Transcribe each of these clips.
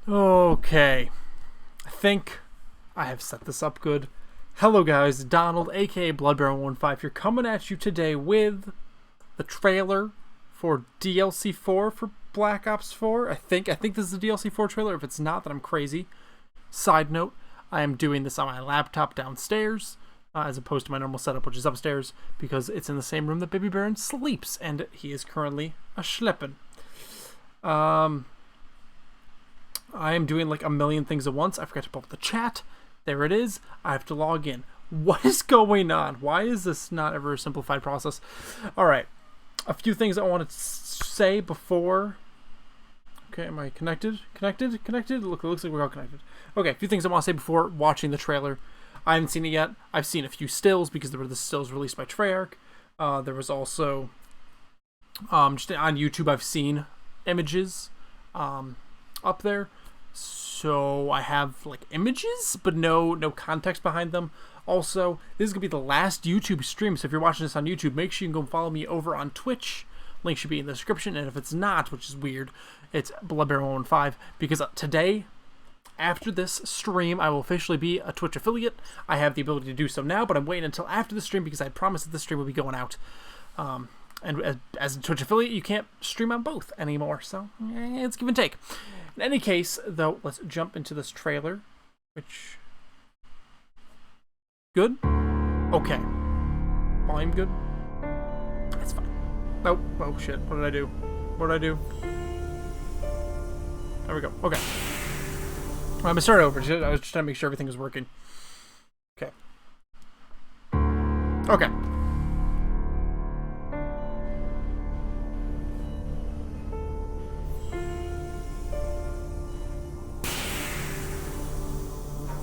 Okay, I think I have set this up good. Hello guys, Donald, aka Bloodbaron15 here, coming at you today with the trailer for DLC4 for Black Ops 4. I think this is the DLC4 trailer. If it's not, then I'm crazy. Side note, I am doing this on my laptop downstairs, as opposed to my normal setup, which is upstairs, because it's in the same room that Baby Baron sleeps, and he is currently a-schleppin'. I am doing like a million things at once. I forgot to pull up the chat. There it is. I have to log in. What is going on? Why is this not ever a simplified process? Alright. A few things I want to say before... Okay, am I connected? Connected? Look, it looks like we're all connected. Okay, a few things I want to say before watching the trailer. I haven't seen it yet. I've seen a few stills because there were the stills released by Treyarch. There was also... just on YouTube I've seen images up there. So I have like images, but no context behind them. Also, this is gonna be the last YouTube stream, so if you're watching this on YouTube, make sure you can go follow me over on Twitch. Link should be in the description, and if it's not, which is weird, it's Bloodbaron15, because today, after this stream, I will officially be a Twitch affiliate. I have the ability to do so now, but I'm waiting until after the stream because I promised that the stream will be going out. And as a Twitch affiliate, you can't stream on both anymore, so it's give and take. In any case, though, let's jump into this trailer, which... Good? Okay. Volume good? That's fine. Oh shit. What did I do? There we go. Okay. I'm gonna start over. I was just trying to make sure everything was working. Okay. Okay.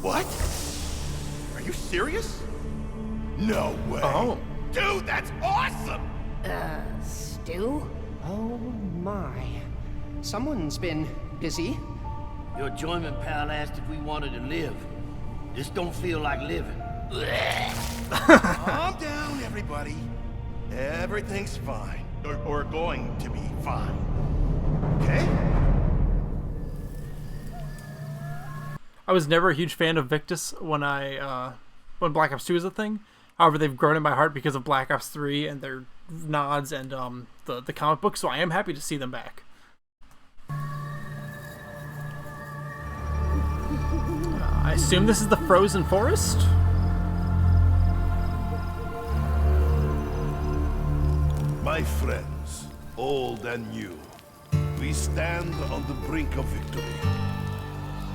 What? Are you serious? No way. Oh. Dude, that's awesome! Stu? Oh my. Someone's been busy. Your journeyman pal asked if we wanted to live. This don't feel like living. Calm down, everybody. Everything's fine. Or going to be fine. Okay? I was never a huge fan of Victus when when Black Ops 2 was a thing. However, they've grown in my heart because of Black Ops 3 and their nods and the comic book, so I am happy to see them back. I assume this is the Frozen Forest? My friends, old and new, we stand on the brink of victory.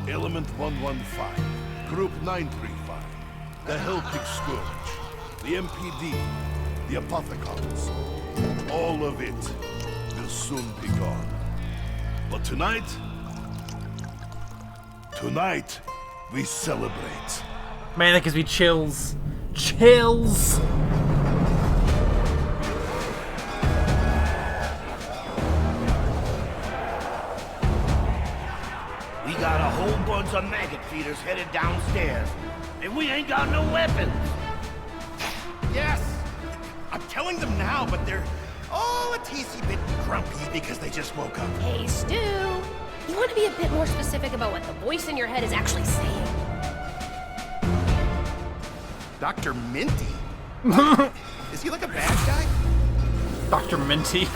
Element 115, Group 935, the Celtic Scourge, the MPD, the Apothecaries. All of it will soon be gone. But tonight, we celebrate. Man, that gives me chills. Chills! We got a whole bunch of maggot feeders headed downstairs, and we ain't got no weapons. Yes! I'm telling them now, but they're all a teensy bit grumpy because they just woke up. Hey, Stu, you want to be a bit more specific about what the voice in your head is actually saying? Dr. Minty? Is he like a bad guy? Dr. Minty.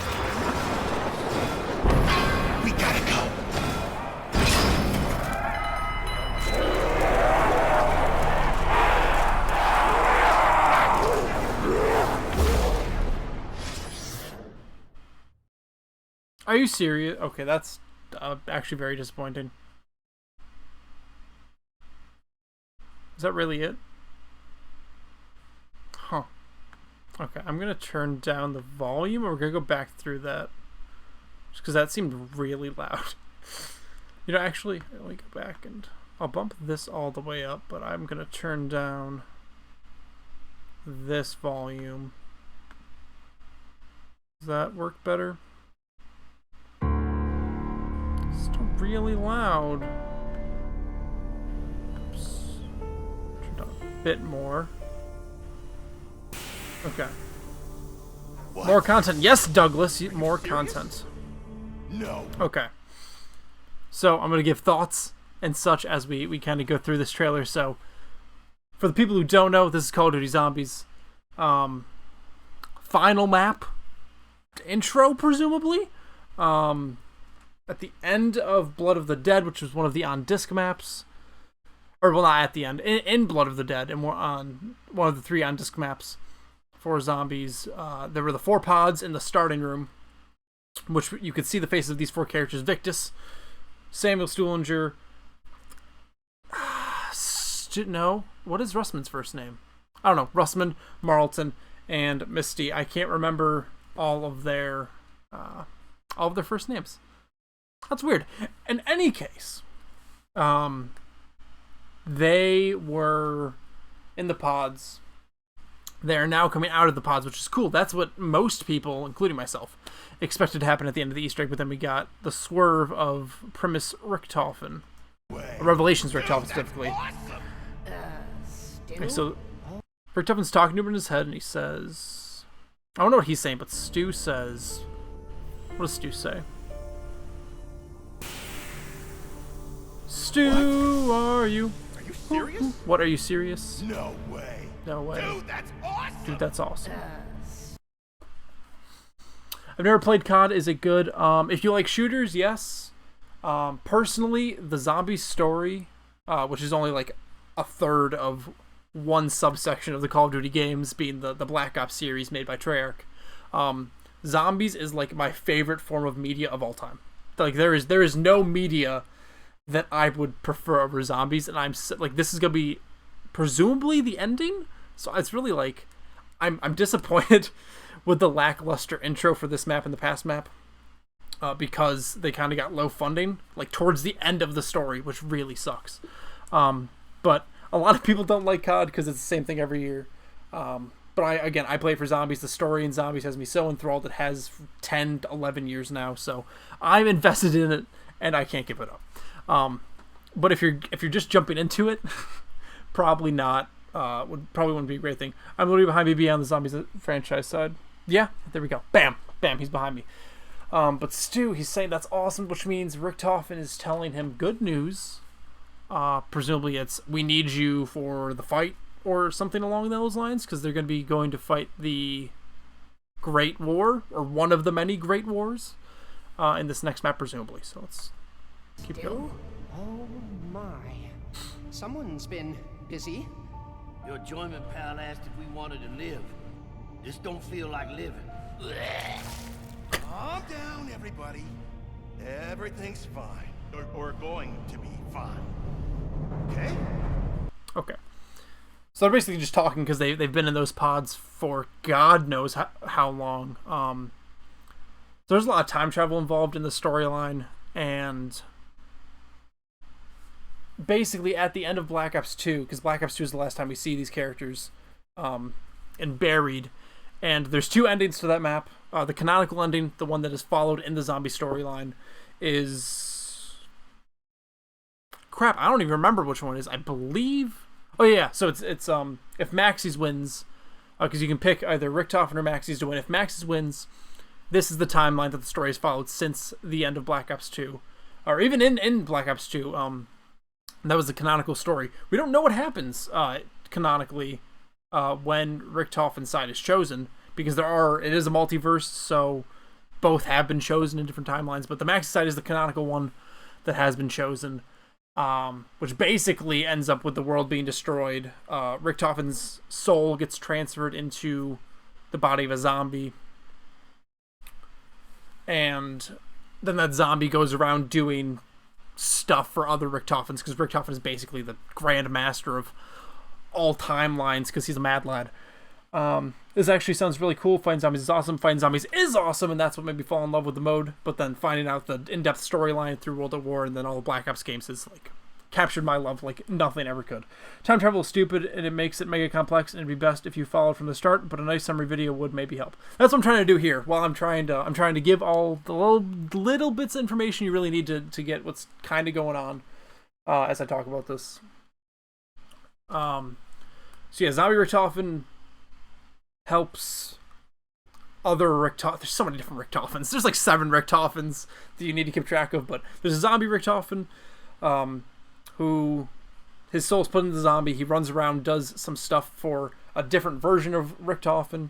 We gotta go. Are you serious? Okay, that's actually very disappointing. Is that really it? Huh. Okay, I'm gonna turn down the volume, or we're gonna go back through that. Just because that seemed really loud. You know, actually, let me go back and I'll bump this all the way up, but I'm gonna turn down this volume. Does that work better? Still really loud. Oops. Turn down a bit more. Okay. What? More content. Yes, Douglas. More serious? content. No. Okay. So I'm going to give thoughts and such as we kind of go through this trailer. So for the people who don't know, this is Call of Duty Zombies. Final map. Intro, presumably. At the end of Blood of the Dead, which was one of the on-disc maps. Or, well, not at the end. In Blood of the Dead, and we're on one of the 3 on-disc maps for zombies. There were the 4 pods in the starting room, which you could see the faces of these 4 characters. Victus, Samuel Stuhlinger. No, what is Russman's first name? I don't know. Russman, Marlton, and Misty. I can't remember all of their first names. That's weird. In any case, they were in the pods. They are now coming out of the pods, which is cool. That's what most people, including myself, expected to happen at the end of the Easter egg, but then we got the swerve of Primus Richthofen. Revelations Richthofen, specifically. Okay, so Richtofen's talking to him in his head, and he says... I don't know what he's saying, but Stu says... What does Stu say? Stu, are you? Are you serious? What, are you serious? No way. No way. Dude, that's awesome. Dude, that's awesome. I've never played COD. Is it good? If you like shooters, yes. Personally, the zombie story, which is only like a third of one subsection of the Call of Duty games, being the Black Ops series made by Treyarch. Zombies is like my favorite form of media of all time. Like there is no media that I would prefer over zombies, and I'm like, this is gonna be presumably the ending. So it's really like I'm disappointed with the lackluster intro for this map and the past map, because they kind of got low funding like towards the end of the story, which really sucks. But a lot of people don't like COD because it's the same thing every year. But I play for zombies. The story in zombies has me so enthralled. It has 10 to 11 years now, so I'm invested in it and I can't give it up. But if you're just jumping into it, probably not. Probably wouldn't be a great thing. I'm literally behind BB on the zombies franchise side. Yeah, there we go. Bam, bam. He's behind me. But Stu, he's saying that's awesome, which means Richthofen is telling him good news. Presumably it's we need you for the fight or something along those lines, because they're going to be going to fight the Great War, or one of the many Great Wars, in this next map, presumably. So let's keep going. Oh my. Someone's been busy. Your journeyman pal asked if we wanted to live. This don't feel like living. Calm down, everybody. Everything's fine. Or going to be fine. Okay? Okay. So they're basically just talking because they've been in those pods for God knows how long. There's a lot of time travel involved in the storyline, and basically at the end of Black Ops 2, because Black Ops 2 is the last time we see these characters in Buried, and there's 2 endings to that map. The canonical ending, the one that is followed in the zombie storyline, is... Crap, I don't even remember which one it is. I believe... Oh yeah, so it's if Maxis wins, because you can pick either Richthofen or Maxis to win. If Maxis wins, this is the timeline that the story has followed since the end of Black Ops 2, or even in Black Ops 2. That was the canonical story. We don't know what happens canonically when Richthofen's side is chosen, because it is a multiverse, so both have been chosen in different timelines. But the Maxis side is the canonical one that has been chosen. Which basically ends up with the world being destroyed. Richthofen's soul gets transferred into the body of a zombie. And then that zombie goes around doing stuff for other Richthofens, because Richthofen is basically the grand master of all timelines, because he's a mad lad. This actually sounds really cool. Fighting Zombies is awesome. Fighting Zombies is awesome, and that's what made me fall in love with the mode. But then finding out the in-depth storyline through World at War and then all the Black Ops games has like captured my love like nothing ever could. Time travel is stupid, and it makes it mega complex, and it'd be best if you followed from the start, but a nice summary video would maybe help. That's what I'm trying to do here. While I'm trying to give all the little bits of information you really need to get what's kind of going on as I talk about this. So yeah, Zombie Richthofen helps other Richtofen. There's so many different Richtofens. There's like 7 Richtofens that you need to keep track of, but there's a zombie Richtofen who his soul's put into the zombie. He runs around, does some stuff for a different version of Richtofen.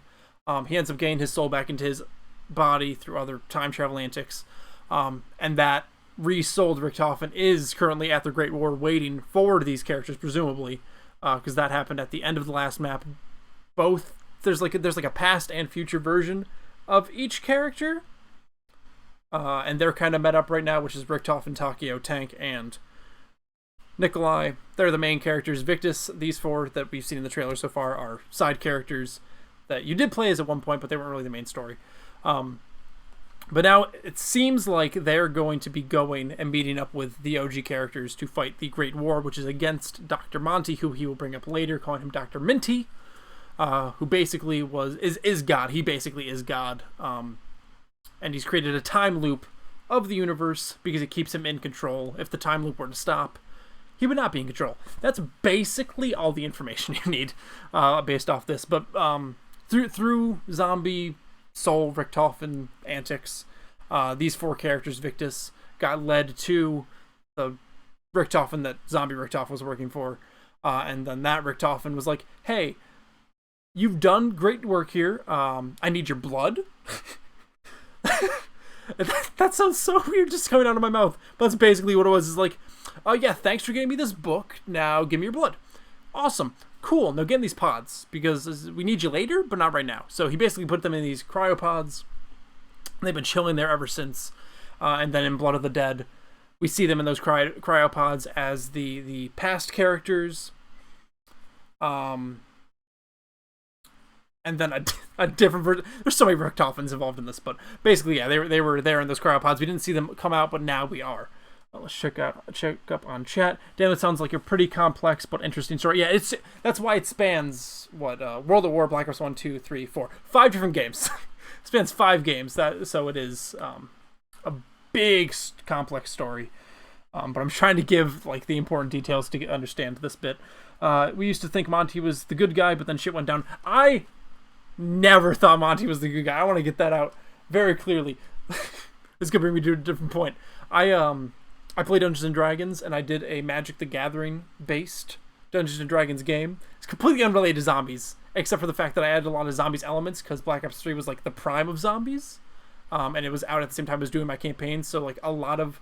He ends up getting his soul back into his body through other time travel antics. And that resouled Richtofen is currently at the Great War waiting for these characters, presumably, because that happened at the end of the last map. Both there's like a past and future version of each character, and they're kind of met up right now, which is Richtofen, Takio, Tank, and Nikolai. They're the main characters. Victus, these 4 that we've seen in the trailer so far, are side characters that you did play as at one point, but they weren't really the main story. But now it seems like they're going to be going and meeting up with the OG characters to fight the Great War, which is against Dr. Monty, who he will bring up later, calling him Dr. Minty, who basically is God. He basically is God. And he's created a time loop of the universe because it keeps him in control. If the time loop were to stop, he would not be in control. That's basically all the information you need based off this. But through zombie soul Richtofen antics, these 4 characters, Victus, got led to the Richtofen that zombie Richtofen was working for, and then that Richtofen was like, hey, you've done great work here, I need your blood. That sounds so weird just coming out of my mouth, but that's basically what it was. Is like, oh yeah, thanks for getting me this book, now give me your blood. Awesome. Cool, now get in these pods, because we need you later, but not right now. So he basically put them in these cryopods. They've been chilling there ever since. And then in Blood of the Dead, we see them in those cryopods as the past characters. And then a different version. There's so many Richtofens involved in this, but basically, yeah, they were there in those cryopods. We didn't see them come out, but now we are. Let's check up on chat. Damn, it sounds like a pretty complex but interesting story. Yeah, that's why it spans what World at War, Black Ops 1, 2, 3, 4, 5 different games. It spans 5 games. So it is a big complex story. But I'm trying to give like the important details to understand this bit. We used to think Monty was the good guy, but then shit went down. I never thought Monty was the good guy. I want to get that out very clearly. This is gonna bring me to a different point. I play Dungeons and Dragons, and I did a Magic the Gathering based Dungeons and Dragons game. It's completely unrelated to zombies, except for the fact that I added a lot of zombies elements because Black Ops 3 was like the prime of zombies, and it was out at the same time as doing my campaign. So like a lot of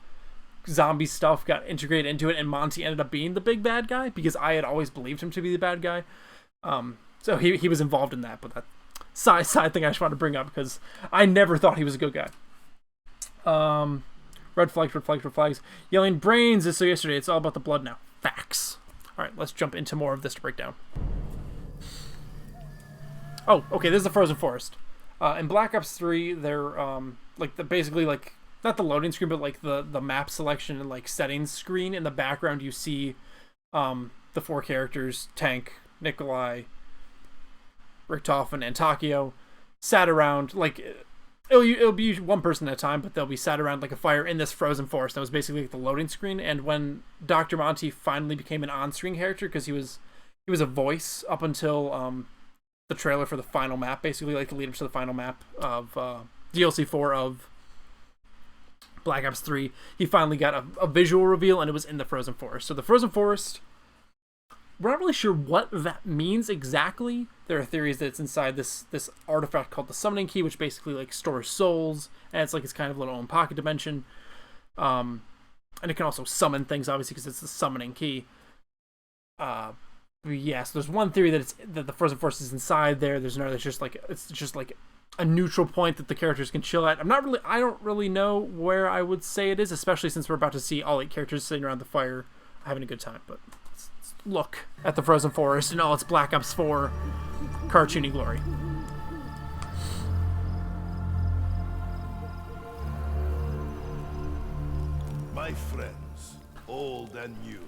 zombie stuff got integrated into it, and Monty ended up being the big bad guy because I had always believed him to be the bad guy. So he was involved in that, but that side thing I just wanted to bring up because I never thought he was a good guy. Red flags, red flags, red flags. Yelling brains is so yesterday. It's all about the blood now. Facts. All right, let's jump into more of this to break down. Oh, okay. This is the frozen forest. In Black Ops 3, they're basically like not the loading screen, but like the map selection and like settings screen in the background. You see the 4 characters: Tank, Nikolai, Richtofen, and Takio sat around like. It'll be one person at a time, but they'll be sat around like a fire in this frozen forest. That was basically like the loading screen. And when Dr. Monty finally became an on-screen character, because he was a voice up until the trailer for the final map, basically like the lead up to the final map of DLC4 of Black Ops 3, he finally got a visual reveal, and it was in the frozen forest. So the frozen forest, we're not really sure what that means exactly. There are theories that it's inside this artifact called the Summoning Key, which basically like stores souls, and it's like its kind of little own pocket dimension. And it can also summon things, obviously, because it's the Summoning Key. But yeah, so there's one theory that the frozen forest is inside there. There's another that's it's just like a neutral point that the characters can chill at. I don't really know where I would say it is, especially since we're about to see all 8 characters sitting around the fire having a good time. But let's look at the frozen forest in all its Black Ops 4 cartoony glory. My friends, old and new.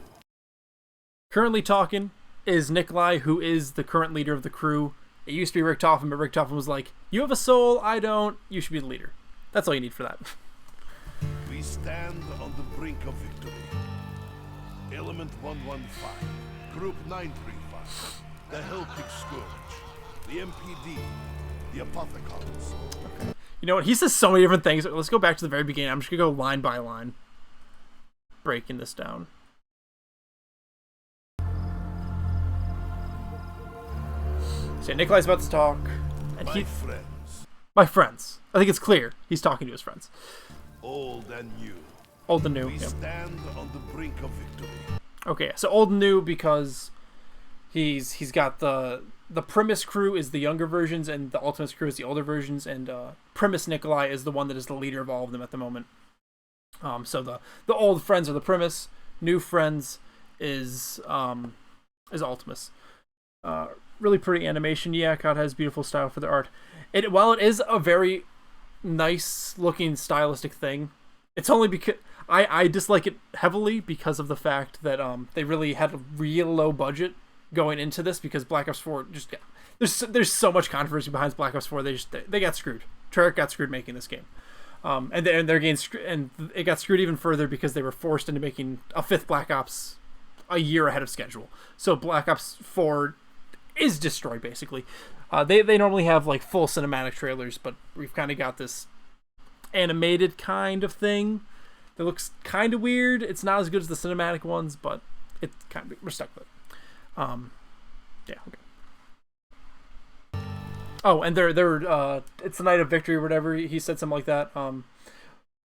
Currently talking is Nikolai, who is the current leader of the crew. It used to be Richtofen, but Richtofen was like, you have a soul, I don't, you should be the leader. That's all you need for that. We stand on the brink of victory. Element 115, Group 935, the Helping Scourge, the MPD, the apothecaries. You know what? He says so many different things. Let's go back to the very beginning. I'm just going to go line by line, breaking this down. So Nikolai's about to talk. And my friends. I think it's clear. He's talking to his friends. Old and new. Old and new. We Yep. stand on the brink of victory. Okay, so old and new because he's got the Primus crew is the younger versions and the Ultimus crew is the older versions, and Primus Nikolai is the one that is the leader of all of them at the moment. So the old friends are the Primus, new friends is Ultimus. Really pretty animation. Yeah, God has beautiful style for the art. While it is a very nice looking stylistic thing, it's only because I dislike it heavily because of the fact that they really had a real low budget going into this, because Black Ops 4 just there's so much controversy behind Black Ops 4. They got screwed. Treyarch got screwed making this game, and it got screwed even further because they were forced into making a fifth Black Ops a year ahead of schedule. So Black Ops 4 is destroyed basically. They normally have like full cinematic trailers, but we've kind of got this animated kind of thing that looks kind of weird. It's not as good as the cinematic ones, but it kind of, we're stuck with it. Yeah, okay. Oh, and they're it's the night of victory or whatever. He said something like that.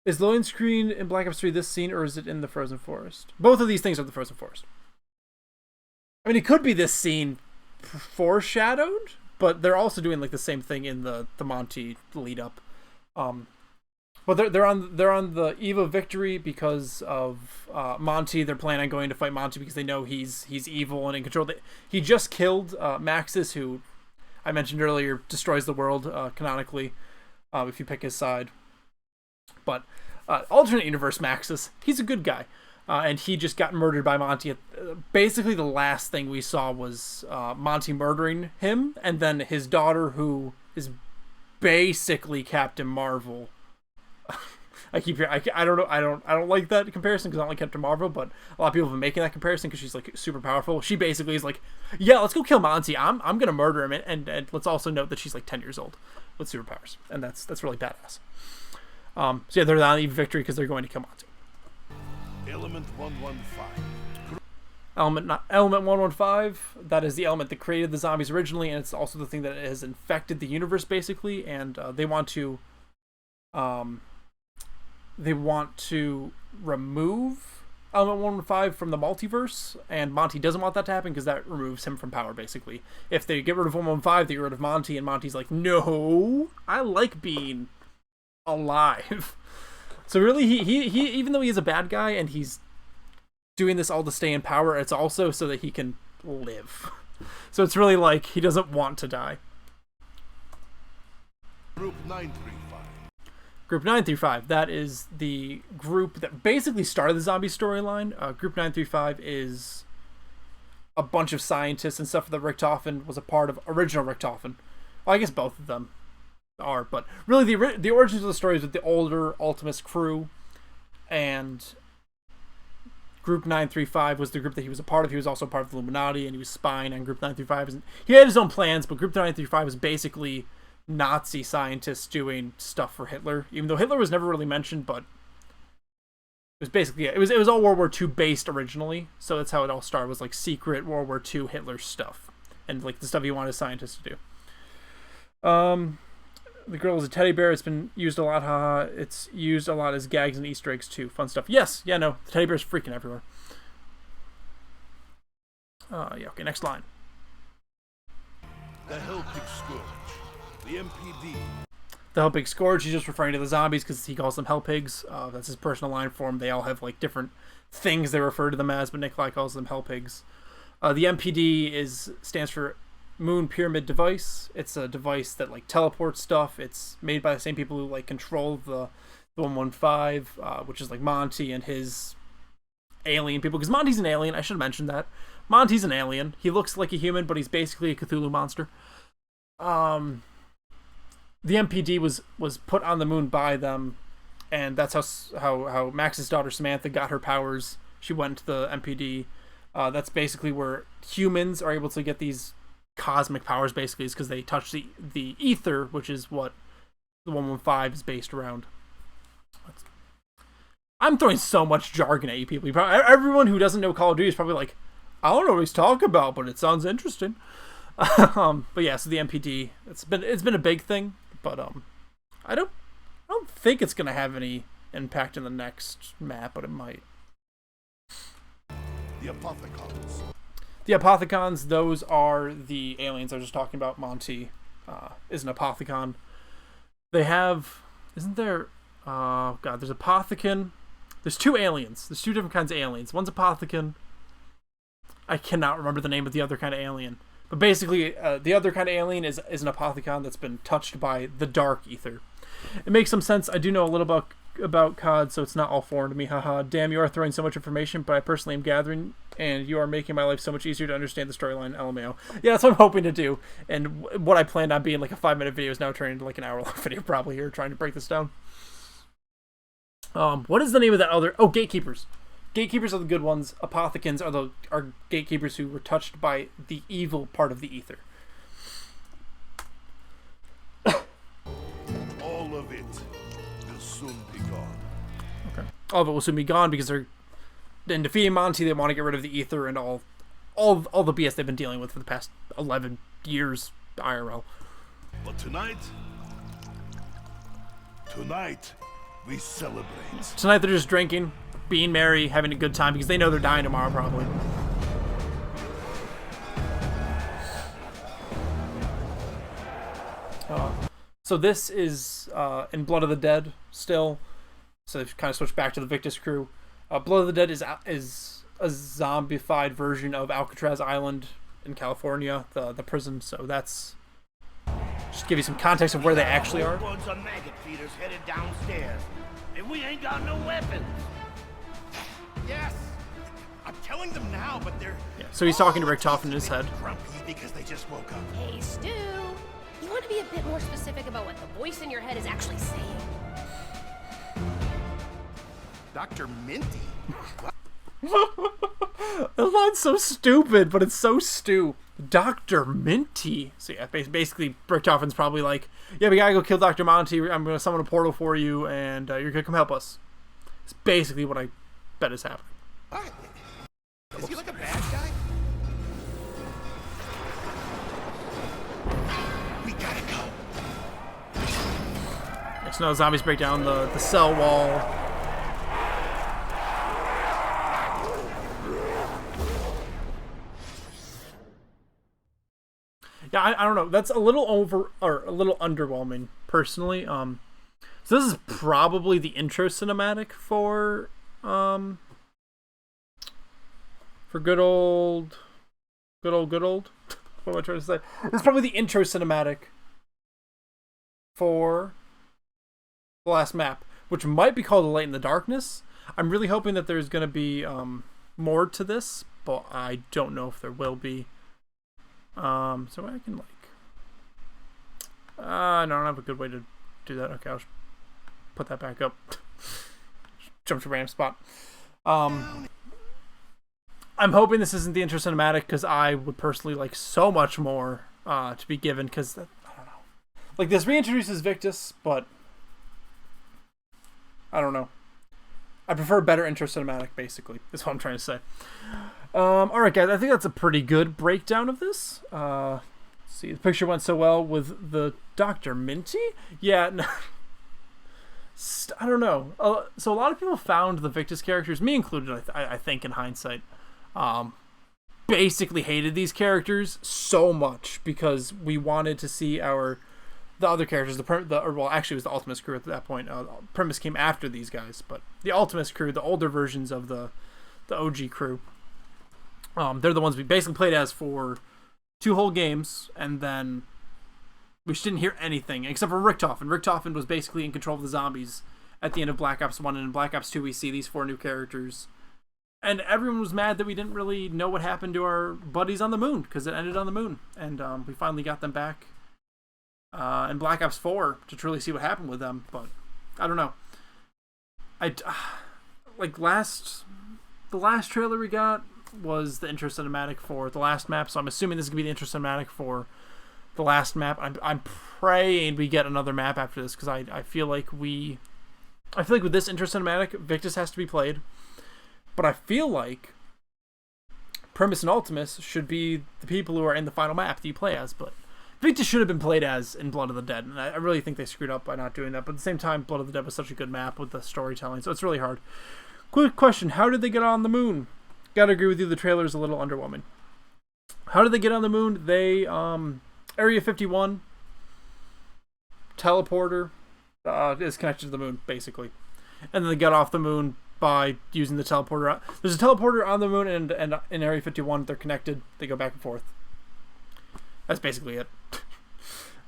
Is the loading screen in Black Ops 3 this scene, or is it in the Frozen Forest? Both of these things are the Frozen Forest. I mean, it could be this scene foreshadowed, but they're also doing like the same thing in the Monty lead up. But they're on the eve of victory because of Monty. They're planning on going to fight Monty because they know he's evil and in control. He just killed Maxis, who I mentioned earlier destroys the world canonically if you pick his side. But alternate universe Maxis, he's a good guy, and he just got murdered by Monty. Basically, the last thing we saw was Monty murdering him, and then his daughter, who is basically Captain Marvel. I keep hearing, I don't know, I don't like that comparison because I don't like Captain Marvel, but a lot of people have been making that comparison because she's like super powerful. She basically is like, yeah, let's go kill Monty. I'm gonna murder him, and let's also note that she's like 10 years old with superpowers, and that's really badass. So yeah, they're on eve victory because they're going to kill Monty. Element 115. Element 115. That is the element that created the zombies originally, and it's also the thing that has infected the universe basically. And they want to remove Element 115 from the multiverse, and Monty doesn't want that to happen because that removes him from power, basically. If they get rid of 115, they get rid of Monty, and Monty's like, no, I like being alive. So really, he even though he is a bad guy and he's doing this all to stay in power, it's also so that he can live. So it's really like he doesn't want to die. Group 935. Group 935, that is the group that basically started the zombie storyline. Group 935 is a bunch of scientists and stuff that Richtofen was a part of. Original Richtofen. Well, I guess both of them are, but really the origins of the story is with the older Ultimus crew, and Group 935 was the group that he was a part of. He was also part of the Illuminati, and he was spying on Group 935. He had his own plans, but Group 935 was basically Nazi scientists doing stuff for Hitler, even though Hitler was never really mentioned, but it was basically, it was all World War II based originally, so that's how it all started, was like secret World War II Hitler stuff, and like the stuff he wanted scientists to do. The girl is a teddy bear. It's been used a lot. Haha. It's used a lot as gags and Easter eggs too. Fun stuff. Yes. Yeah. No. The teddy bear's freaking everywhere. Yeah. Okay. Next line. The Hellpig Scourge. The MPD. The Hellpig Scourge. He's just referring to the zombies because he calls them Hellpigs. That's his personal line for them. They all have like different things they refer to them as, but Nikolai calls them Hellpigs. The MPD stands for Moon Pyramid Device. It's a device that like teleports stuff. It's made by the same people who like control the 115, which is like Monty and his alien people. Because Monty's an alien. I should have mentioned that. Monty's an alien. He looks like a human, but he's basically a Cthulhu monster. The MPD was put on the moon by them, and that's how Max's daughter Samantha got her powers. She went to the MPD. That's basically where humans are able to get these cosmic powers, basically, is because they touch the ether, which is what the 115 is based around. I'm throwing so much jargon at you people. Everyone who doesn't know Call of Duty is probably like, I don't know what he's talking about, but it sounds interesting. But yeah, so the MPD, it's been a big thing, but I don't think it's gonna have any impact in the next map, but it might. The Apothecons. The Apothecons, those are the aliens I was just talking about. Monty is an Apothecon. They have, isn't there? Oh god, there's Apothecon. There's two aliens. There's two different kinds of aliens. One's Apothecon. I cannot remember the name of the other kind of alien. But basically, the other kind of alien is an Apothecon that's been touched by the Dark Ether. It makes some sense. I do know a little about COD, so it's not all foreign to me. Haha. Damn, you are throwing so much information, but I personally am gathering, and you are making my life so much easier to understand the storyline. LMAO. Yeah, that's what I'm hoping to do. And what I planned on being like a 5-minute video is now turning into like an hour-long video probably here, trying to break this down. What is the name of that other? Oh, Gatekeepers. Gatekeepers are the good ones. Apothecons are gatekeepers who were touched by the evil part of the ether. All of it will soon be gone. Okay. All of it will soon be gone because they're in defeating Monty. They want to get rid of the ether and all the BS they've been dealing with for the past 11 years IRL. But tonight we celebrate. Tonight they're just drinking, being merry, having a good time because they know they're dying tomorrow probably. So this is in Blood of the Dead still. So they've kind of switched back to the Victus crew. Blood of the Dead is a zombified version of Alcatraz Island in California, the prison. So that's just to give you some context of where they actually are. Bunch of maggot feeders headed downstairs, and we ain't got no weapons. Yes, I'm telling them now, but they're... Yeah, so he's talking to Richtofen in his head. Grumpy because they just woke up. Hey, Stu, you want to be a bit more specific about what the voice in your head is actually saying? Dr. Minty? The line's so stupid, but it's so Stu. Dr. Minty. So yeah, basically Richtofen's probably like, yeah, we gotta go kill Dr. Monty. I'm gonna summon a portal for you, and you're gonna come help us. It's basically what I bet is happening. What? Is he like a bad guy? We gotta go. So now zombies break down the cell wall. Yeah, I don't know. That's a little underwhelming, personally. So this is probably the intro cinematic for good old. What am I trying to say? This is probably the intro cinematic for the last map, which might be called A Light in the Darkness. I'm really hoping that there's going to be more to this, but I don't know if there will be. So I can no, I don't have a good way to do that. Okay, I'll just put that back up. Jump to a random spot. I'm hoping this isn't the intro cinematic because I would personally like so much more to be given because I don't know. Like this reintroduces Victus, but I don't know. I prefer a better intro cinematic, basically, is what I'm trying to say. Alright, guys, I think that's a pretty good breakdown of this. See, the picture went so well with the Dr. Minty? Yeah, no. I don't know. So a lot of people found the Victus characters, me included, I think, in hindsight, basically hated these characters so much because we wanted to see the other characters, well, actually it was the Ultimus crew at that point. Primus came after these guys, but the Ultimus crew, the older versions of the OG crew, they're the ones we basically played as for 2 whole games, and then we just didn't hear anything except for Richtofen. Richtofen was basically in control of the zombies at the end of Black Ops 1, and in Black Ops 2 we see these 4 new characters. And everyone was mad that we didn't really know what happened to our buddies on the moon, because it ended on the moon. And we finally got them back in Black Ops 4 to truly see what happened with them. But I don't know. The last trailer we got, was the intro cinematic for the last map, so I'm assuming this is gonna be the intro cinematic for the last map. I'm praying we get another map after this, because I feel like with this intro cinematic, Victus has to be played, but I feel like Primus and Ultimus should be the people who are in the final map that you play as, but Victus should have been played as in Blood of the Dead, and I really think they screwed up by not doing that. But at the same time, Blood of the Dead was such a good map with the storytelling, so it's really hard. Quick question, how did they get on the moon? Gotta agree with you, the trailer is a little underwhelming. How did they get on the moon? They, Area 51, teleporter, is connected to the moon, basically. And then they got off the moon by using the teleporter. There's a teleporter on the moon, and in Area 51, they're connected. They go back and forth. That's basically it.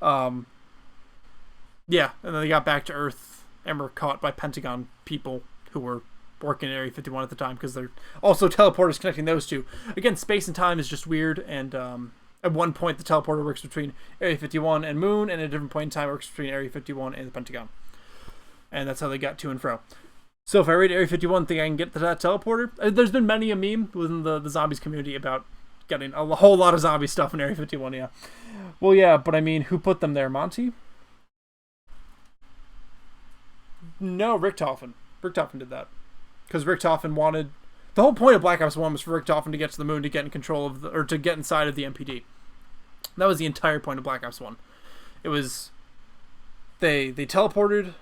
Yeah, and then they got back to Earth and were caught by Pentagon people who were working in Area 51 at the time, because they're also teleporters connecting those two. Again, space and time is just weird, and at one point the teleporter works between Area 51 and Moon, and at a different point in time it works between Area 51 and the Pentagon. And that's how they got to and fro. So if I raid Area 51, think I can get to that teleporter? There's been many a meme within the zombies community about getting a whole lot of zombie stuff in Area 51, yeah. Well, yeah, but I mean, who put them there? Monty? No, Richtofen. Richtofen did that. Because Richtofen wanted... The whole point of Black Ops 1 was for Richtofen to get to the moon to get in control of or to get inside of the MPD. That was the entire point of Black Ops 1. It was... They teleported...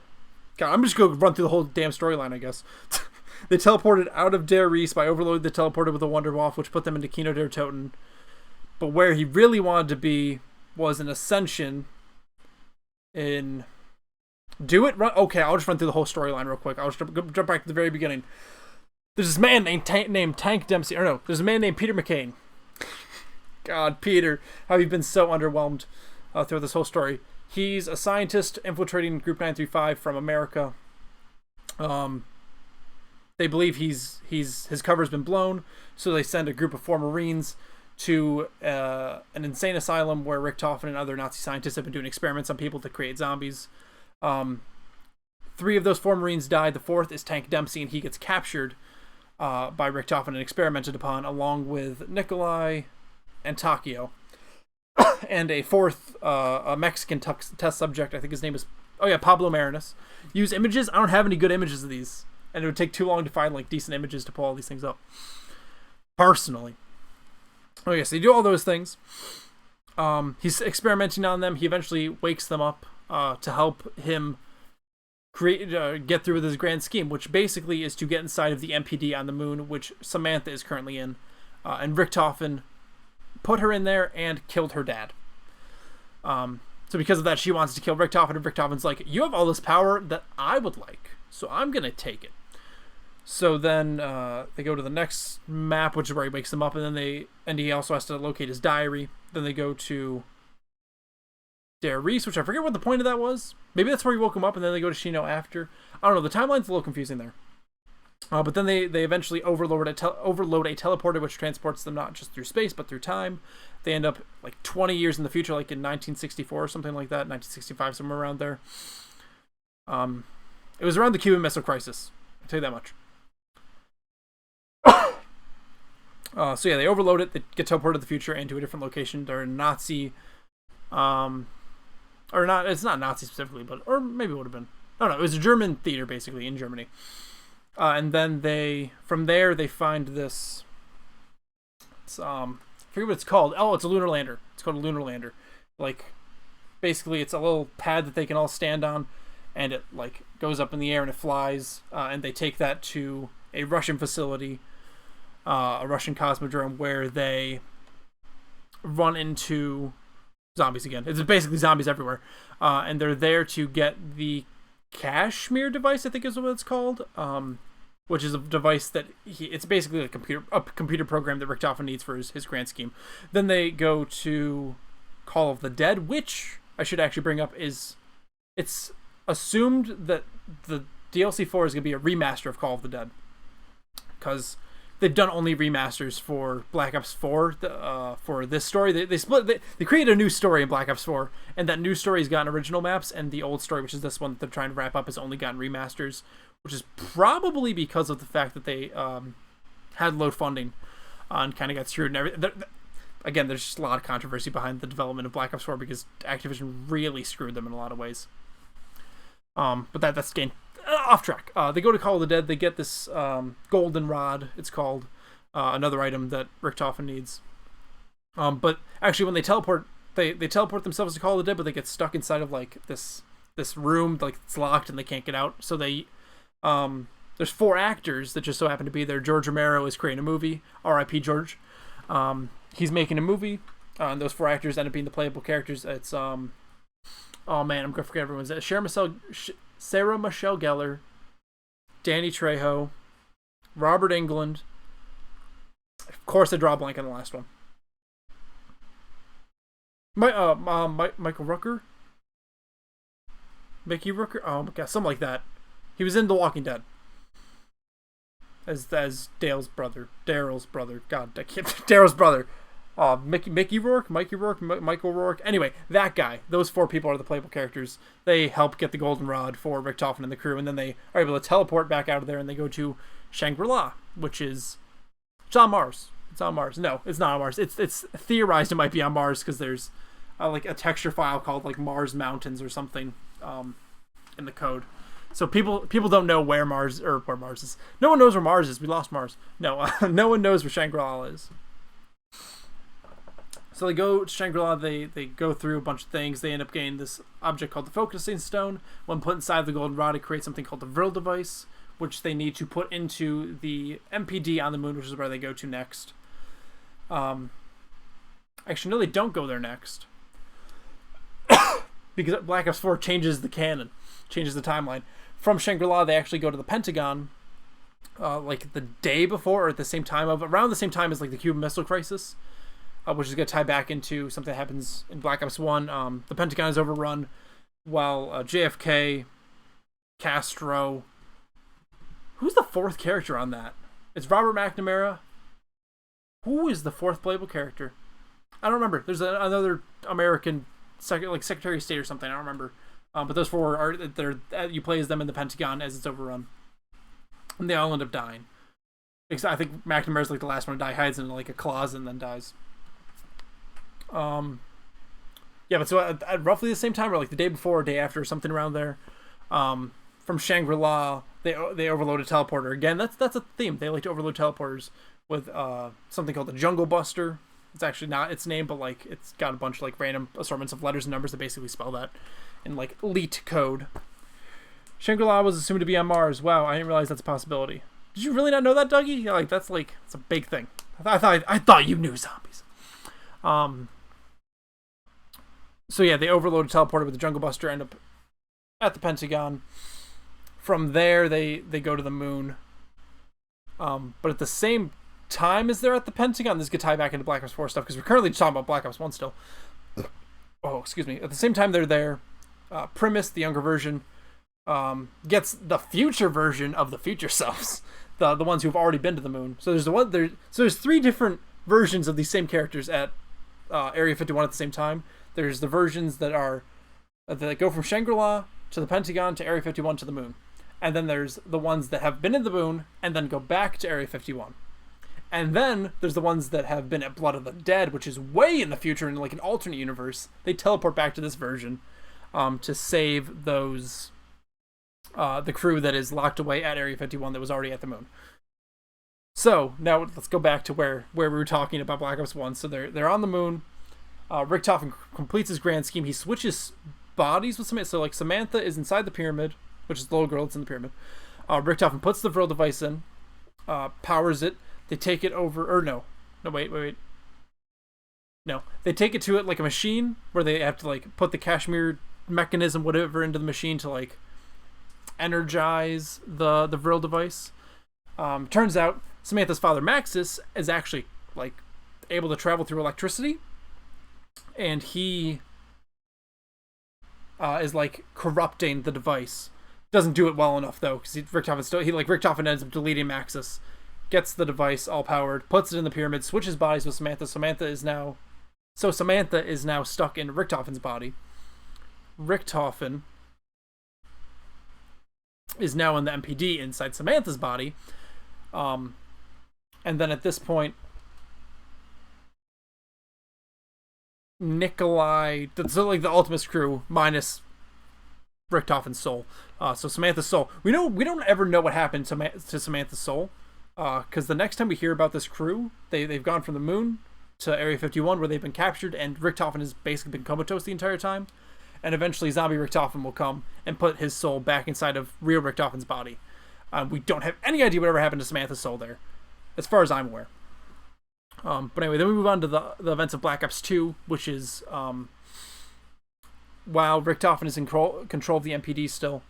God, I'm just going to run through the whole damn storyline, I guess. They teleported out of Der Riese by overloading the teleporter with a Wunderwaffe, which put them into Kino der Toten. But where he really wanted to be was an Ascension in... Do it? Run. Okay, I'll just run through the whole storyline real quick. I'll just jump back to the very beginning. There's this man named Tank Dempsey. Or no, there's a man named Peter McCain. God, Peter, how have you been so underwhelmed throughout this whole story? He's a scientist infiltrating Group 935 from America. They believe his cover's been blown, so they send a group of 4 Marines to an insane asylum where Richtofen and other Nazi scientists have been doing experiments on people to create zombies. 3 of those 4 Marines died. The 4th is Tank Dempsey, and he gets captured by Richtofen and experimented upon, along with Nikolai and Takio. And a 4th, a Mexican test subject, I think his name is... Oh yeah, Pablo Marinas. Use images? I don't have any good images of these. And it would take too long to find like decent images to pull all these things up. Personally. Okay, so you do all those things. He's experimenting on them. He eventually wakes them up to help him get through with his grand scheme, which basically is to get inside of the MPD on the moon, which Samantha is currently in. And Richtofen put her in there and killed her dad. So because of that, she wants to kill Richtofen, and Richtofen's like, you have all this power that I would like, so I'm going to take it. So then they go to the next map, which is where he wakes them up, and then he also has to locate his diary. Then they go to Der Riese, which I forget what the point of that was. Maybe that's where he woke him up, and then they go to Shino after. I don't know. The timeline's a little confusing there. But then they eventually overload a teleporter, which transports them not just through space, but through time. They end up like 20 years in the future, like in 1964 or something like that, 1965, somewhere around there. It was around the Cuban Missile Crisis. I'll tell you that much. So yeah, they overload it. They get teleported to the future and to a different location. They're in Nazi, or not. It's not Nazi specifically, or maybe it would have been. I don't know. It was a German theater basically in Germany. And then from there they find this. I forget what it's called. Oh, it's a lunar lander. It's called a lunar lander. Like, basically, it's a little pad that they can all stand on, and it like goes up in the air and it flies. And they take that to a Russian facility. A Russian cosmodrome where they run into zombies again. It's basically zombies everywhere. And they're there to get the Kashmir device, I think is what it's called. Which is a device that it's basically a computer program that Richtofen needs for his grand scheme. Then they go to Call of the Dead, which I should actually bring up it's assumed that the DLC4 is going to be a remaster of Call of the Dead. Because they've done only remasters for Black Ops 4 for this story. They created a new story in Black Ops 4, and that new story has gotten original maps, and the old story, which is this one that they're trying to wrap up, has only gotten remasters, which is probably because of the fact that they had low funding. and kind of got screwed and everything. Again, there's just a lot of controversy behind the development of Black Ops 4 because Activision really screwed them in a lot of ways. But that's game off track. They go to Call of the Dead. They get this golden rod. It's called another item that Richtofen needs. But actually, when they teleport, they teleport themselves to Call of the Dead, but they get stuck inside of like this room, like it's locked and they can't get out. So they there's 4 actors that just so happen to be there. George Romero is creating a movie. R.I.P. George. He's making a movie, and those 4 actors end up being the playable characters. It's oh man, I'm gonna forget everyone's. Sarah Michelle Gellar, Danny Trejo, Robert Englund. Of course, I draw a blank on the last one. Michael Rooker, Mickey Rooker. Oh my god, something like that. He was in The Walking Dead as Daryl's brother. God, I can't. Daryl's brother. Mickey Rourke, Michael Rourke. Anyway, that guy. Those 4 people are the playable characters. They help get the golden rod for Richtofen and the crew, and then they are able to teleport back out of there, and they go to Shangri-La, which is it's on Mars. It's on Mars. No, it's not on Mars. It's theorized it might be on Mars because there's like a texture file called like Mars Mountains or something in the code. So people don't know where Mars is. No one knows where Mars is. We lost Mars. No, no one knows where Shangri-La is. So they go to Shangri-La, they go through a bunch of things. They end up getting this object called the Focusing Stone. When put inside the golden rod, it creates something called the Vril device, which they need to put into the MPD on the moon, which is where they go to next. Actually, no, they don't go there next. Because Black Ops 4 changes the canon, changes the timeline. From Shangri-La, they actually go to the Pentagon, like the day before or at the same time around the same time as like the Cuban Missile Crisis. Which is going to tie back into something that happens in Black Ops 1. The Pentagon is overrun while JFK, Castro... Who's the 4th character on that? It's Robert McNamara. Who is the 4th playable character? I don't remember. There's another American Secretary of State or something. I don't remember. But those 4 you play as them in the Pentagon as it's overrun. And they all end up dying. I think McNamara's like the last one to die, hides in like a closet and then dies. Yeah, but so at roughly the same time, or like the day before or day after, or something around there, from Shangri-La, they overload a teleporter. Again, that's a theme. They like to overload teleporters with something called the Jungle Buster. It's actually not its name, but like it's got a bunch of like random assortments of letters and numbers that basically spell that in like elite code. Shangri-La was assumed to be on Mars. Wow, I didn't realize that's a possibility. Did you really not know that, Dougie? Yeah, like that's a big thing. I thought you knew zombies. So yeah, they overload a teleporter with the Jungle Buster, end up at the Pentagon. From there, they go to the moon. But at the same time as they're at the Pentagon, this could tie back into Black Ops 4 stuff, because we're currently talking about Black Ops 1 still. Oh, excuse me. At the same time they're there, Primus, the younger version, gets the future version of the future selves, the ones who've already been to the moon. So there's 3 different versions of these same characters at Area 51 at the same time. There's the versions that go from Shangri-La to the Pentagon to Area 51 to the moon. And then there's the ones that have been in the moon and then go back to Area 51. And then there's the ones that have been at Blood of the Dead, which is way in the future in like an alternate universe. They teleport back to this version to save those the crew that is locked away at Area 51 that was already at the moon. So now let's go back to where we were talking about Black Ops 1. So they're on the moon. Richtofen completes his grand scheme. He switches bodies with Samantha. So like Samantha is inside the pyramid, which is the little girl that's in the pyramid. Richtofen puts the Vril device in, powers it. They take it over, or no, wait. No, they take it to it like a machine where they have to like put the Kashmir mechanism, whatever, into the machine to like energize the Vril device. Turns out Samantha's father, Maxis, is actually like able to travel through electricity. And he is like corrupting the device. Doesn't do it well enough though, because Richtofen ends up deleting Maxis, gets the device all powered, puts it in the pyramid, switches bodies with Samantha. Samantha is now stuck in Richtofen's body. Richtofen is now in the MPD inside Samantha's body. And then at this point, Nikolai, so like the Ultimus crew minus Richtofen's soul. So Samantha's soul. We don't ever know what happened to Samantha's soul, because the next time we hear about this crew, they've gone from the moon to Area 51 where they've been captured, and Richtofen has basically been comatose the entire time, and eventually zombie Richtofen will come and put his soul back inside of real Richtofen's body. We don't have any idea whatever happened to Samantha's soul there, as far as I'm aware. But anyway, then we move on to the events of Black Ops 2, which is while Richtofen is in control of the MPD still.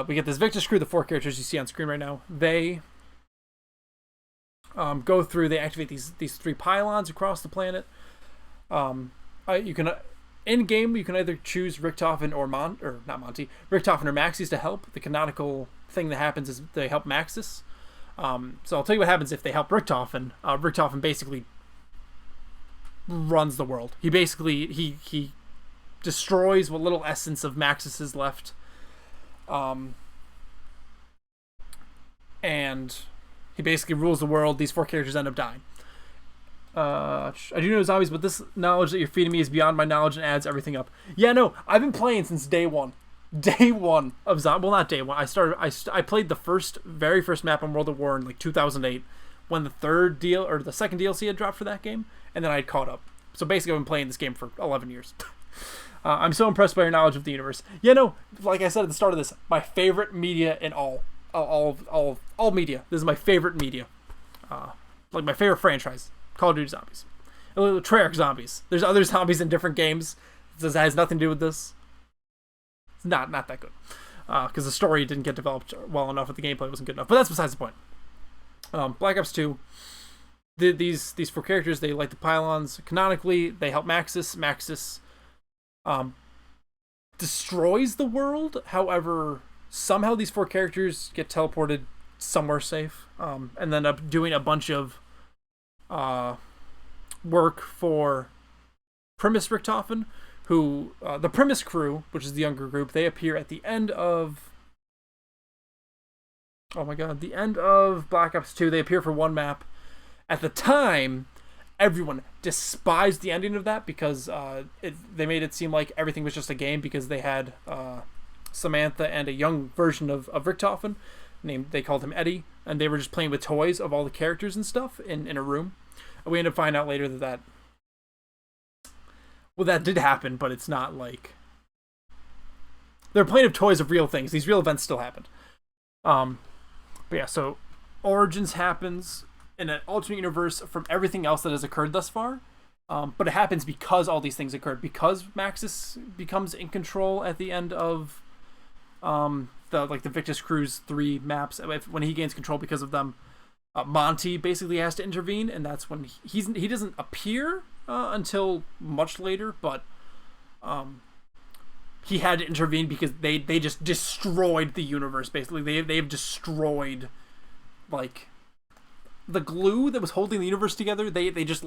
We get this Victus crew, the 4 characters you see on screen right now. They go through, they activate these 3 pylons across the planet. You can in game you can either choose Richtofen or Richtofen or Maxis to help. The canonical thing that happens is they help Maxis. So I'll tell you what happens if they help Richtofen. Richtofen basically runs the world. He basically he destroys what little essence of Maxis is left. And he basically rules the world. These 4 characters end up dying. I do know zombies, but this knowledge that you're feeding me is beyond my knowledge and adds everything up. Yeah, no, I've been playing since day one. Day one of zombie. Well, not day one. I played the very first map on World at War in like 2008, when the second DLC had dropped for that game, and then I had caught up. So basically, I've been playing this game for 11 years. I'm so impressed by your knowledge of the universe. Yeah, no, like I said at the start of this, my favorite media in all media. This is my favorite media. Like my favorite franchise, Call of Duty Zombies. Treyarch Zombies. There's other zombies in different games. This has nothing to do with this. It's not that good. Because the story didn't get developed well enough, and the gameplay wasn't good enough. But that's besides the point. Black Ops 2. These 4 characters, they light the pylons. Canonically, they help Maxis. Maxis destroys the world. However, somehow these 4 characters get teleported somewhere safe, and then end up doing a bunch of work for Primus Richtofen, who the Primus crew, which is the younger group, they appear at the end of the end of Black Ops 2. They appear for one map. At the time, everyone despised the ending of that because they made it seem like everything was just a game, because they had Samantha and a young version of Richtofen, they called him Eddie, and they were just playing with toys of all the characters and stuff in a room. And we ended up finding out later that did happen, but it's not like they're playing with toys of real things. These real events still happened. But yeah, so Origins happens in an alternate universe from everything else that has occurred thus far. But it happens because all these things occurred, because Maxis becomes in control at the end of the Victus Crew's 3 maps. When he gains control because of them, Monty basically has to intervene, and that's when he doesn't appear until much later, but he had to intervene because they just destroyed the universe. Basically, they've destroyed like the glue that was holding the universe together. They just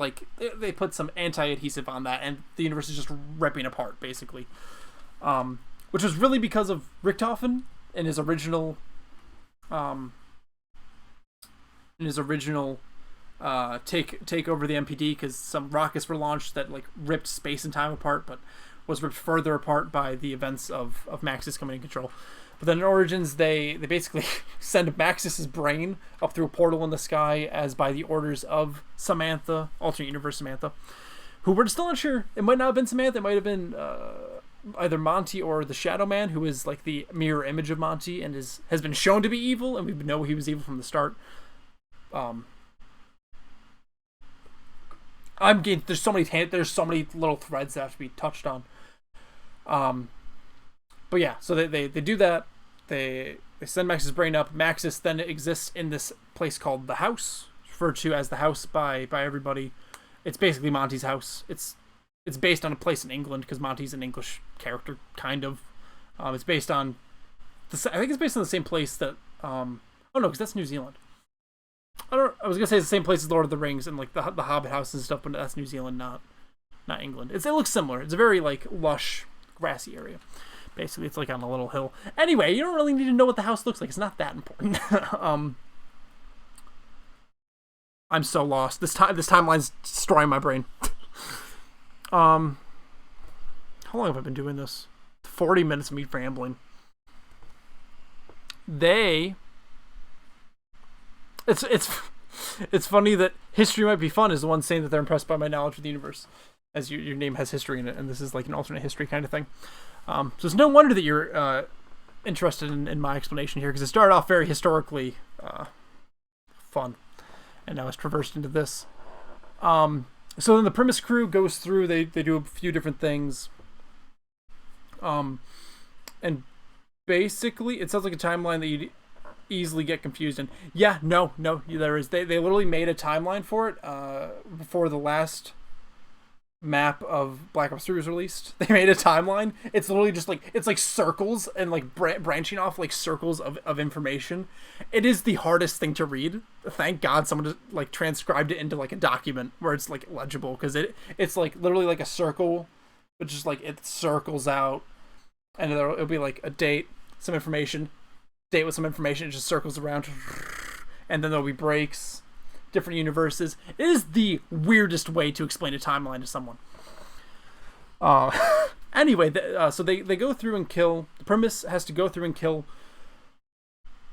they put some anti-adhesive on that, and the universe is just ripping apart basically. Which was really because of Richtofen in his original take over the MPD, because some rockets were launched that ripped space and time apart, but was ripped further apart by the events of Maxis coming in control. But then in Origins, they basically send Maxis's brain up through a portal in the sky, as by the orders of Samantha, alternate universe Samantha, who we're still not sure. It might not have been Samantha. It might have been either Monty or the Shadow Man, who is like the mirror image of Monty and has been shown to be evil, and we know he was evil from the start. There's so many little threads that have to be touched on. But yeah, so they do that. They send Max's brain up. Maxis then exists in this place called the House, referred to as the House by everybody. It's basically Monty's house. It's based on a place in England, because Monty's an English character, kind of. It's based on I think it's based on the same place that oh no, because that's New Zealand. I was gonna say it's the same place as Lord of the Rings and the Hobbit house and stuff, but that's New Zealand, not England. It looks similar. It's a very lush, grassy area. Basically, it's on a little hill. Anyway, you don't really need to know what the house looks like. It's not that important. I'm so lost. This timeline's destroying my brain. How long have I been doing this? 40 minutes of me rambling. It's funny that history might be fun is the one saying that they're impressed by my knowledge of the universe, as your name has history in it, and this is like an alternate history kind of thing. So it's no wonder that you're interested in my explanation here, because it started off very historically fun, and now it's traversed into this. So then the Primus crew goes through, they do a few different things. And basically, it sounds like a timeline that you'd easily get confused in. Yeah, no, there is. They literally made a timeline for it before the last map of Black Ops 3 was released. They made a timeline. It's literally just like, it's like circles and like branching off like circles of information. It is the hardest thing to read. Thank God someone just like transcribed it into like a document where it's like legible, because it's like literally like a circle, but just like it circles out, and it'll be like a date, some information, date with some information. It just circles around, and then there'll be breaks, different universes. It is the weirdest way to explain a timeline to someone. Anyway, so they go through and kill. The Primus has to go through and kill.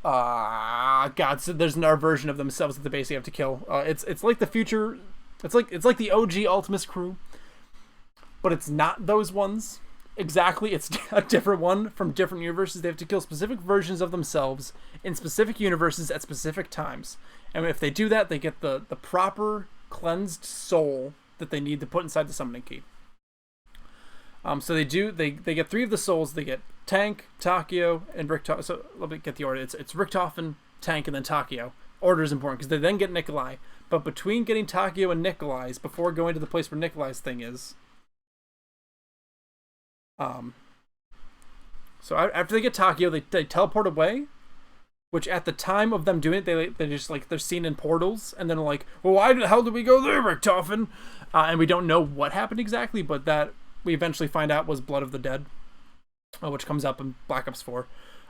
God, so there's another version of themselves that they basically have to kill. It's like the future. It's like the OG Ultimus crew, but it's not those ones. Exactly, it's a different one from different universes. They have to kill specific versions of themselves in specific universes at specific times. And if they do that, they get the proper cleansed soul that they need to put inside the summoning key. So they get 3 of the souls. They get Tank, Takio, and Richtofen. So let me get the order. It's Richtofen, Tank, and then Takio. Order is important because they then get Nikolai. But between getting Takio and Nikolai's, before going to the place where Nikolai's thing is, so after they get Takio, they teleport away, which at the time of them doing it, they just like, they're seen in portals, and then like, well, why the hell did we go there, Richtofen? And we don't know what happened exactly, but that we eventually find out was Blood of the Dead, which comes up in Black Ops 4.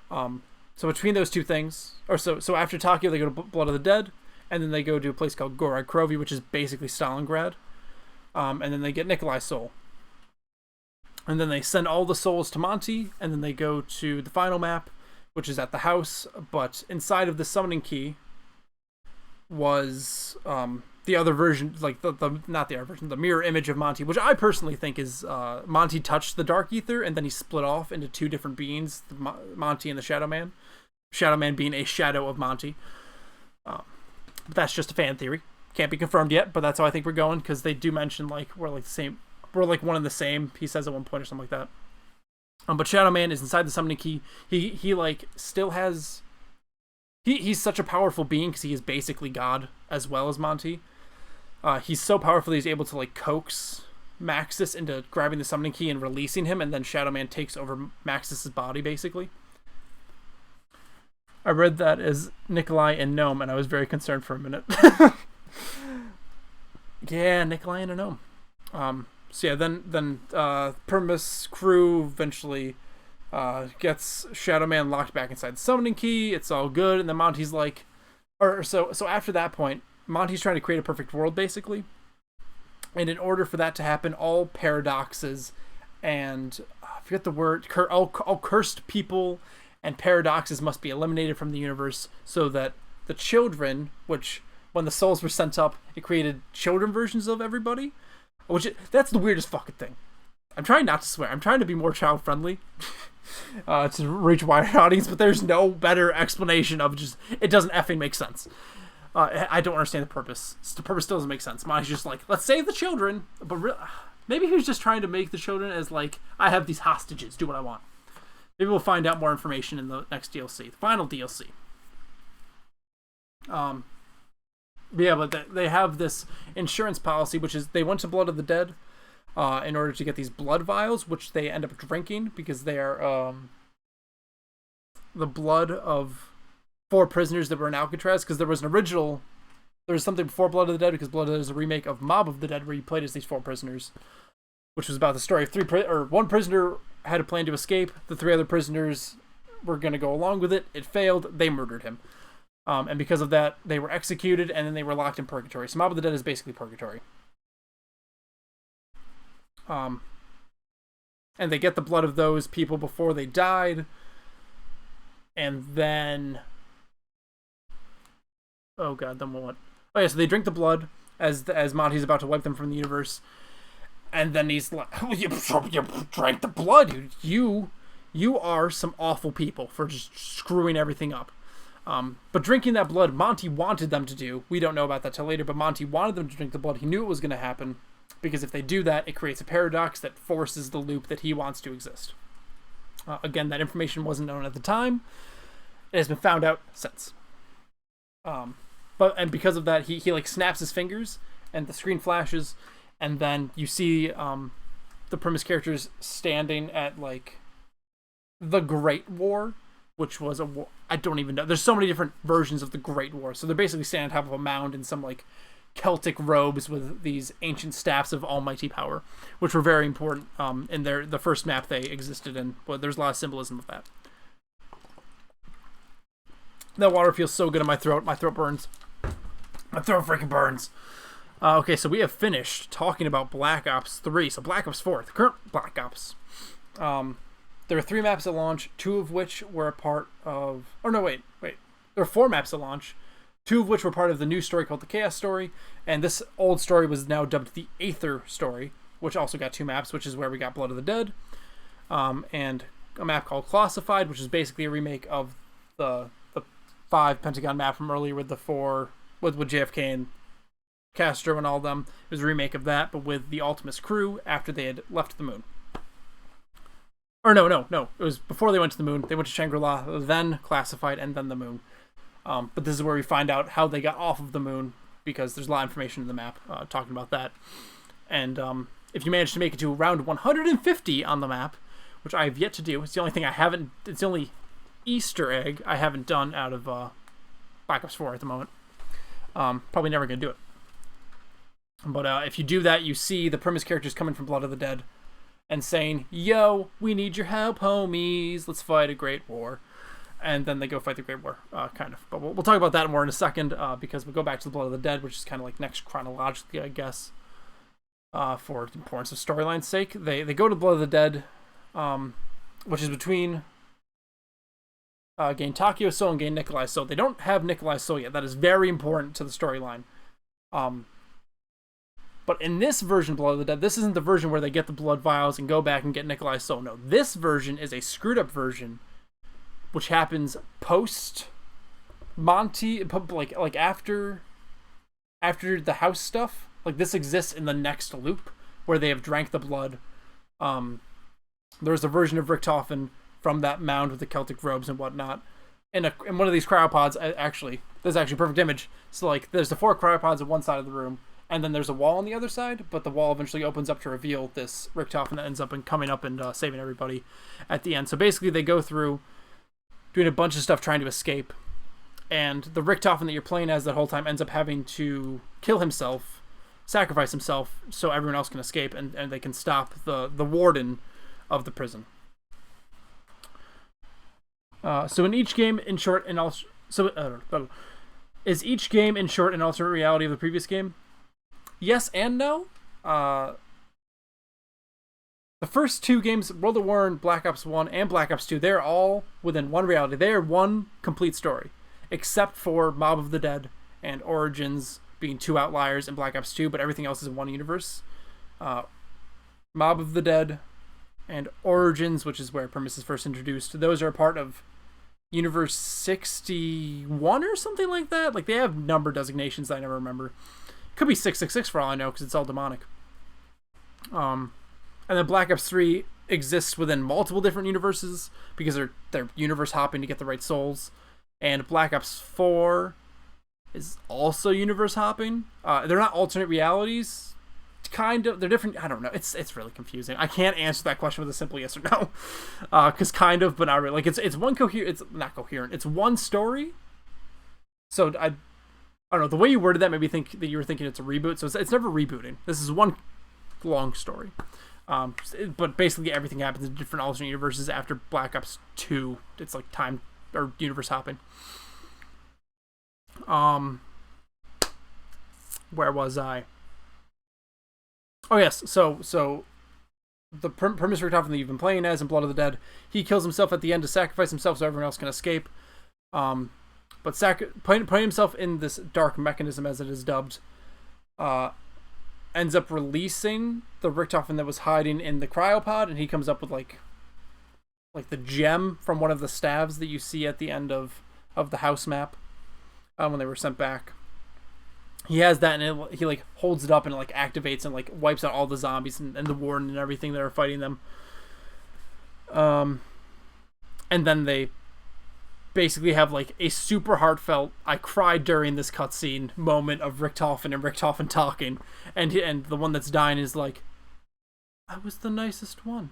So between those two things, so after Takio, they go to Blood of the Dead, and then they go to a place called Gorod Krovi, which is basically Stalingrad, and then they get Nikolai's soul. And then they send all the souls to Monty, and then they go to the final map, which is at the house. But inside of the summoning key was the other version, like not the other version, the mirror image of Monty, which I personally think is Monty touched the Dark Ether, and then he split off into 2 different beings, Monty and the Shadow Man. Shadow Man being a shadow of Monty. But that's just a fan theory. Can't be confirmed yet, but that's how I think we're going, because they do mention like we're like the same. We're like one and the same, he says at one point or something like that. But Shadow Man is inside the summoning key. He like still has. He's such a powerful being because he is basically God as well as Monty. He's so powerful that he's able to like coax Maxis into grabbing the summoning key and releasing him, and then Shadow Man takes over Maxis's body basically. I read that as Nikolai and Gnome, and I was very concerned for a minute. Yeah, Nikolai and a gnome. So yeah, then Primus crew eventually gets Shadow Man locked back inside the summoning key. It's all good, and then Monty's like, so after that point, Monty's trying to create a perfect world basically, and in order for that to happen, all paradoxes and I forget the word, all cursed people and paradoxes must be eliminated from the universe, so that the children, which when the souls were sent up, it created children versions of everybody. That's the weirdest fucking thing. I'm trying not to swear. I'm trying to be more child friendly to reach a wider audience, but there's no better explanation of just, it doesn't effing make sense. I don't understand the purpose. The purpose still doesn't make sense. Monty's just like, let's save the children, but maybe he was just trying to make the children as like, I have these hostages, do what I want. Maybe we'll find out more information in the next DLC, the final DLC. Yeah, but they have this insurance policy, which is they went to Blood of the Dead in order to get these blood vials, which they end up drinking because they are the blood of 4 prisoners that were in Alcatraz, because there was something before Blood of the Dead, because Blood of the Dead is a remake of Mob of the Dead, where you played as these 4 prisoners, which was about the story of 1 prisoner had a plan to escape, the 3 other prisoners were going to go along with it, it failed, they murdered him. And because of that, they were executed, and then they were locked in purgatory. So Mob of the Dead is basically purgatory. And they get the blood of those people before they died. And then... Oh god, then what? Oh yeah, so they drink the blood as Monty's about to wipe them from the universe. And then he's like, you drank the blood, dude. You are some awful people for just screwing everything up. But drinking that blood, Monty wanted them to do. We don't know about that till later, but Monty wanted them to drink the blood. He knew it was going to happen, because if they do that, it creates a paradox that forces the loop that he wants to exist. Again, that information wasn't known at the time. It has been found out since. And because of that, he like snaps his fingers, and the screen flashes, and then you see the premise characters standing at like the Great War, which was a war. I don't even know. There's so many different versions of the Great War. So they're basically standing on top of a mound in some like Celtic robes with these ancient staffs of almighty power, which were very important in the first map they existed in. But there's a lot of symbolism of that. That water feels so good in my throat. My throat burns. My throat freaking burns. Okay, so we have finished talking about Black Ops 3. So Black Ops 4, the current Black Ops. There were 3 maps at launch, 2 of which were a part of... Oh, no, wait. There were 4 maps at launch, 2 of which were part of the new story called the Chaos Story, and this old story was now dubbed the Aether Story, which also got 2 maps, which is where we got Blood of the Dead, and a map called Classified, which is basically a remake of the 5 Pentagon map from earlier with the 4... with JFK and Castro and all of them. It was a remake of that, but with the Ultimus crew after they had left the moon. Or no. It was before they went to the moon. They went to Shangri-La, then Classified, and then the moon. But this is where we find out how they got off of the moon, because there's a lot of information in the map talking about that. And if you manage to make it to around 150 on the map, which I have yet to do, it's the only thing I haven't... It's the only Easter egg I haven't done out of Black Ops 4 at the moment. Probably never going to do it. But if you do that, you see the premise characters coming from Blood of the Dead and saying, yo, we need your help, homies. Let's fight a great war. And then they go fight the Great War, kind of. But we'll talk about that more in a second, because we'll go back to the Blood of the Dead, which is kind of like next chronologically, I guess, for the importance of storyline's sake. They go to Blood of the Dead, which is between gain Takio Soul and gain Nikolai's Soul. They don't have Nikolai's Soul yet. That is very important to the storyline. But in this version of Blood of the Dead, this isn't the version where they get the blood vials and go back and get Nikolai's Soul. No, this version is a screwed up version, which happens post Monty, like after the house stuff. Like, this exists in the next loop where they have drank the blood. There's a version of Richtofen from that mound with the Celtic robes and whatnot. In one of these cryopods, actually, there's actually a perfect image. So, like, there's the 4 cryopods on one side of the room, and then there's a wall on the other side, but the wall eventually opens up to reveal this Richtofen that ends up coming up and saving everybody at the end. So basically, they go through doing a bunch of stuff trying to escape, and the Richtofen that you're playing as that whole time ends up having to kill himself, sacrifice himself, so everyone else can escape, and they can stop the warden of the prison. So in each game, in short, and also, is each game in short an alternate reality of the previous game? Yes and no. The first 2 games, World at War and Black Ops 1 and Black Ops 2, they're all within one reality. They are one complete story, except for Mob of the Dead and Origins being 2 outliers in Black Ops 2, but everything else is in one universe. Mob of the Dead and Origins, which is where Premise is first introduced, those are a part of Universe 61 or something like that. Like, they have number designations that I never remember. Could be 666 for all I know, because it's all demonic. And then Black Ops 3 exists within multiple different universes, because they're universe hopping to get the right souls. And Black Ops 4 is also universe hopping. They're not alternate realities. Kind of, they're different. I don't know. It's really confusing. I can't answer that question with a simple yes or no, because kind of, but not really. Like, it's one coherent. It's not coherent. It's one story. So I don't know. The way you worded that made me think that you were thinking it's a reboot. So it's never rebooting. This is one long story. But basically everything happens in different alternate universes after Black Ops 2. It's like time or universe hopping. Where was I? Oh yes, so the Primus Richtofen that you've been playing as in Blood of the Dead. He kills himself at the end to sacrifice himself so everyone else can escape. But putting himself in this dark mechanism, as it is dubbed, ends up releasing the Richtofen that was hiding in the cryopod, and he comes up with like the gem from one of the staves that you see at the end of the house map when they were sent back. He has that, and he like holds it up and it like activates and like wipes out all the zombies and the warden and everything that are fighting them. And then they basically have like a super heartfelt I cried during this cutscene moment of Richtofen and Richtofen talking, and the one that's dying is like, I was the nicest one,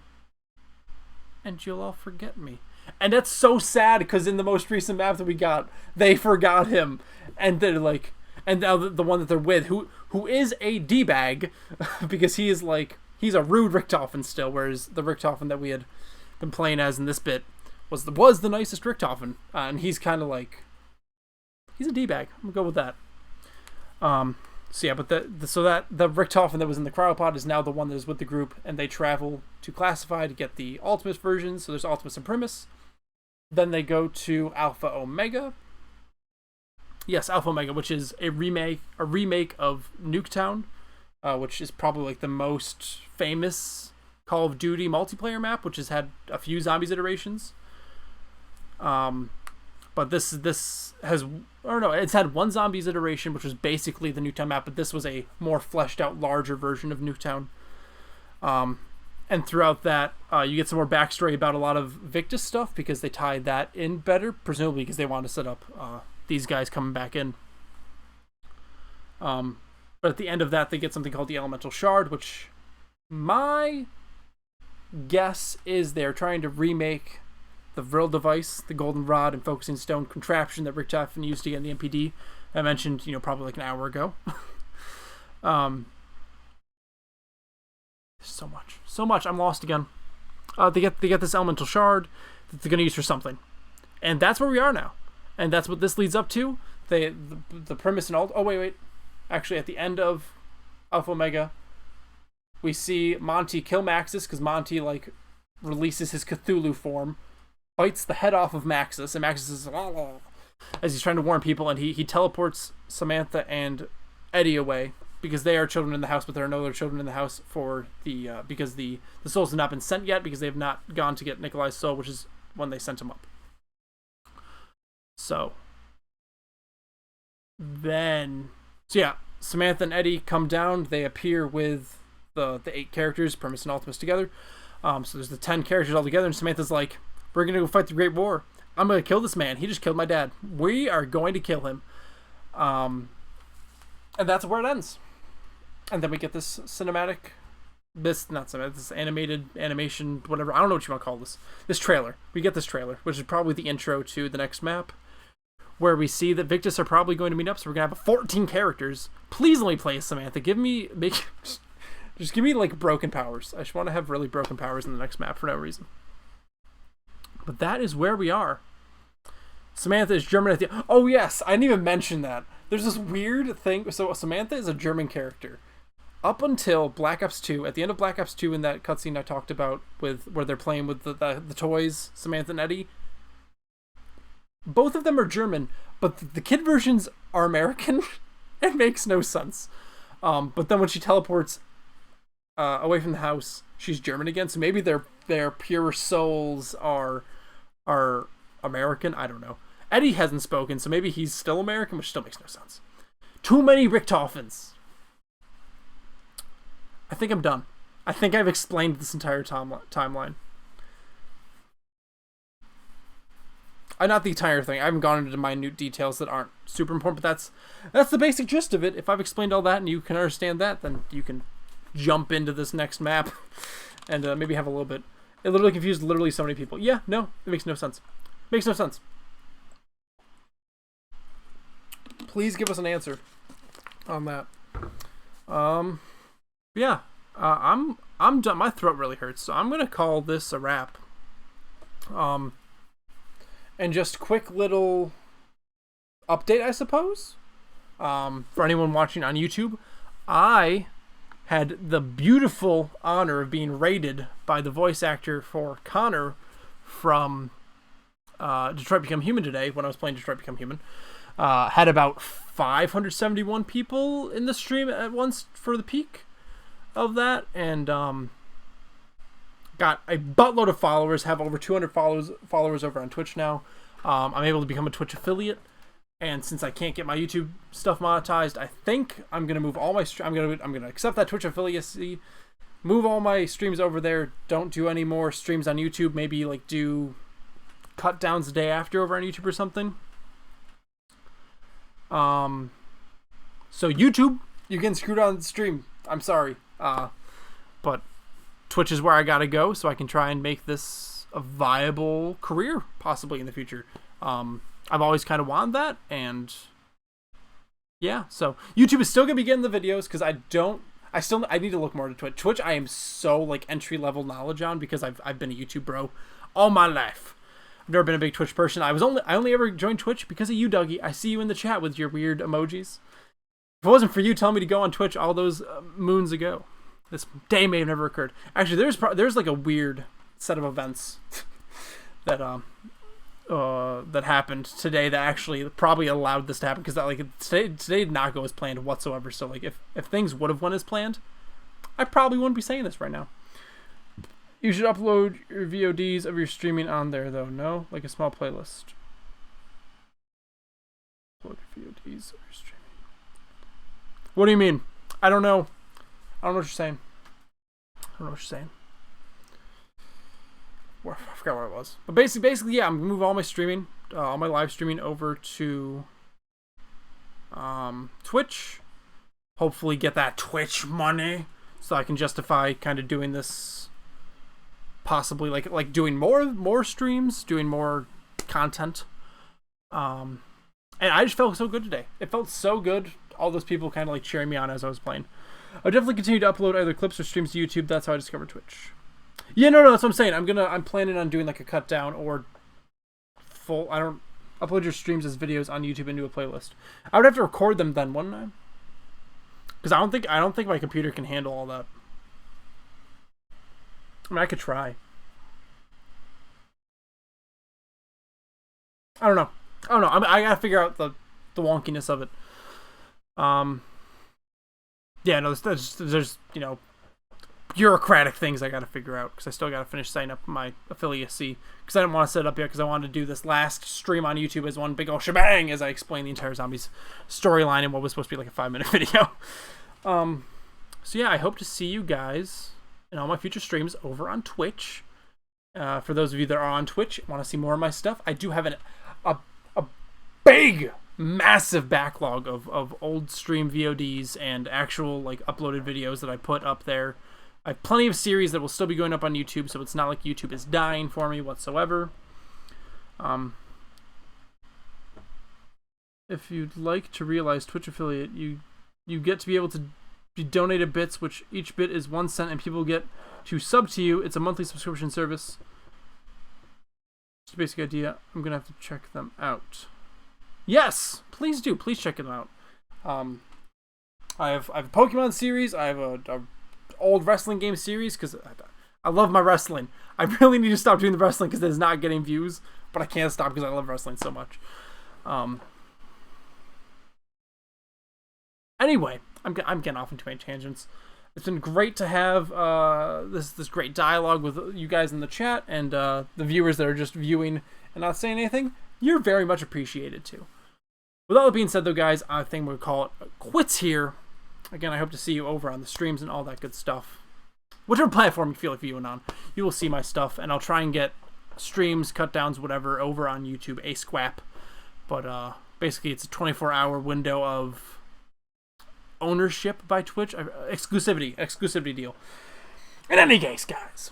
and you'll all forget me. And that's so sad because in the most recent map that we got, they forgot him, and they're like, and now the one that they're with, who is a D-bag, because he is like, he's a rude Richtofen still, whereas the Richtofen that we had been playing as in this bit was the nicest Richtofen, and he's kind of like, he's a D-bag. I'm gonna go with that. So yeah, but the Richtofen that was in the cryopod is now the one that is with the group, and they travel to Classify to get the Ultimus version. So there's Ultimus and Primus. Then they go to Alpha Omega. Yes, Alpha Omega, which is a remake of Nuketown, which is probably like the most famous Call of Duty multiplayer map, which has had a few zombies iterations. But this has, or no, it's had one zombies iteration, which was basically the Nuketown map, but this was a more fleshed out, larger version of Nuketown. And throughout that, you get some more backstory about a lot of Victus stuff, because they tied that in better, presumably because they wanted to set up these guys coming back in. But at the end of that, they get something called the Elemental Shard, which my guess is they're trying to remake the Vril device, the Golden Rod and Focusing Stone contraption that Richtofen used to get in the MPD. I mentioned, probably like an hour ago. So much. I'm lost again. They get this Elemental Shard that they're going to use for something, and that's where we are now, and that's what this leads up to. The Primus and oh wait, actually at the end of Alpha Omega, we see Monty kill Maxis because Monty like releases his Cthulhu form, bites the head off of Maxis, and Maxis is as he's trying to warn people, and he teleports Samantha and Eddie away because they are children in the house, but there are no other children in the house for the because the souls have not been sent yet, because they have not gone to get Nikolai's soul, which is when they sent him up. So yeah, Samantha and Eddie come down. They appear with the 8 characters, Primus and Ultimus together. So there's the 10 characters all together, and Samantha's like, we're going to go fight the Great War. I'm going to kill this man. He just killed my dad. We are going to kill him. And that's where it ends. And then we get this this animated animation, whatever. I don't know what you want to call this. This trailer. We get this trailer, which is probably the intro to the next map, where we see that Victus are probably going to meet up. So we're going to have 14 characters. Please let me play as Samantha. Just give me like broken powers. I just want to have really broken powers in the next map for no reason. But that is where we are. Samantha is German at the... Oh yes, I didn't even mention that. There's this weird thing. So Samantha is a German character. Up until Black Ops 2, at the end of Black Ops 2 in that cutscene I talked about where they're playing with the toys, Samantha and Eddie, both of them are German, but the kid versions are American. It makes no sense. But then when she teleports away from the house, she's German again, so maybe their pure souls are American. I don't know. Eddie hasn't spoken, so maybe he's still American, which still makes no sense. Too many Richtofens. I think I'm done. I think I've explained this entire timeline. Not the entire thing. I haven't gone into minute details that aren't super important, but that's the basic gist of it. If I've explained all that and you can understand that, then you can jump into this next map and maybe have a little bit. It literally confused so many people. Yeah, no, it makes no sense. Makes no sense. Please give us an answer on that. Yeah, I'm done. My throat really hurts, so I'm gonna call this a wrap. And just quick little update, I suppose. For anyone watching on YouTube, I had the beautiful honor of being rated by the voice actor for Connor from Detroit Become Human today, when I was playing Detroit Become Human. Had about 571 people in the stream at once for the peak of that, and got a buttload of followers, have over 200 followers over on Twitch now. I'm able to become a Twitch affiliate, and since I can't get my YouTube stuff monetized, I think I'm gonna move all my I'm gonna accept that Twitch affiliacy, move all my streams over there. Don't do any more streams on YouTube. Maybe like do cut downs the day after over on YouTube or something. So YouTube, you're getting screwed on the stream. I'm sorry. But Twitch is where I gotta go so I can try and make this a viable career possibly in the future. I've always kind of wanted that, and yeah, so YouTube is still gonna be getting the videos because I need to look more to Twitch. Twitch I am so like entry level knowledge on because I've been a YouTube bro all my life. I've never been a big Twitch person. I only ever joined Twitch because of you, Dougie. I see you in the chat with your weird emojis. If it wasn't for you telling me to go on Twitch all those moons ago, this day may have never occurred. Actually, there's like a weird set of events that that happened today that actually probably allowed this to happen, because today did not go as planned whatsoever. So like if things would have went as planned, I probably wouldn't be saying this right now. You should upload your VODs of your streaming on there, though. No? Like a small playlist. Upload your VODs of your streaming. What do you mean? I don't know. I don't know what you're saying. I forgot where it was. But basically, yeah, I'm going to move all my streaming, all my live streaming over to Twitch. Hopefully get that Twitch money so I can justify kind of doing this. Possibly like doing more streams, doing more content. And I just felt so good today. It felt so good. All those people kind of like cheering me on as I was playing. I'll definitely continue to upload either clips or streams to YouTube. That's how I discovered Twitch. Yeah, no, that's what I'm saying. I'm planning on doing like a cut down or full. I don't upload your streams as videos on YouTube into a playlist. I would have to record them then, wouldn't I? Because I don't think my computer can handle all that. I mean, I could try. I don't know. I gotta figure out the wonkiness of it. Yeah, no, there's bureaucratic things I gotta figure out, because I still gotta finish signing up my affiliacy, because I didn't want to set it up yet, because I wanted to do this last stream on YouTube as one big old shebang as I explain the entire Zombies storyline in what was supposed to be like a 5-minute video. So yeah, I hope to see you guys in all my future streams over on Twitch. For those of you that are on Twitch, want to see more of my stuff, I do have a big, massive backlog of old stream VODs and actual like uploaded videos that I put up there. I have plenty of series that will still be going up on YouTube, so it's not like YouTube is dying for me whatsoever. If you'd like to realize Twitch affiliate, you get to be able to be donated bits, which each bit is 1 cent, and people get to sub to you. It's a monthly subscription service. Just a basic idea. I'm gonna have to check them out. Yes, please do. Please check them out. I have a Pokemon series. I have a old wrestling game series, because I love my wrestling. I really need to stop doing the wrestling because it's not getting views, but I can't stop because I love wrestling so much. Anyway, I'm getting off into my tangents. It's been great to have this great dialogue with you guys in the chat, and the viewers that are just viewing and not saying anything. You're very much appreciated too. With all that being said, though, guys, I think we'll call it quits here. Again, I hope to see you over on the streams and all that good stuff. Whichever platform you feel like viewing on, you will see my stuff, and I'll try and get streams, cut downs, whatever, over on YouTube ASAP. But basically, it's a 24-hour window of ownership by Twitch, exclusivity deal. In any case, guys,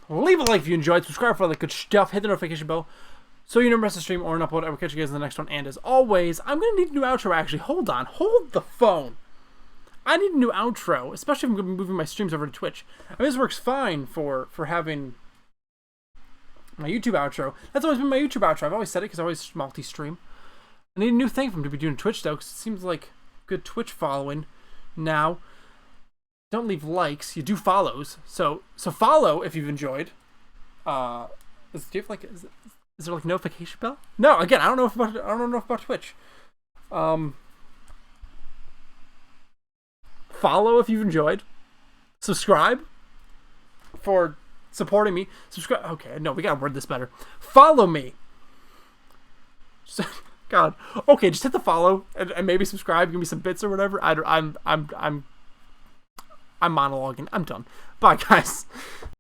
leave a like if you enjoyed, subscribe for all the good stuff, hit the notification bell so you never miss a stream or an upload. I will catch you guys in the next one, and as always, I'm gonna need a new outro. Actually, hold the phone. I need a new outro, especially if I'm gonna be moving my streams over to Twitch. I mean, this works fine for having my YouTube outro. That's always been my YouTube outro. I've always said it because I always multi-stream. I need a new thing for him to be doing Twitch, though, because it seems like good Twitch following now. don't leave likes. You do follows. So follow if you've enjoyed. Do you have like is there like notification bell? No. Again, I don't know about Twitch. Follow if you've enjoyed. Subscribe for supporting me. Subscribe. Okay, no, we gotta word this better. Follow me. God. Okay, just hit the follow and maybe subscribe. Give me some bits or whatever. I'm monologuing. I'm done. Bye, guys.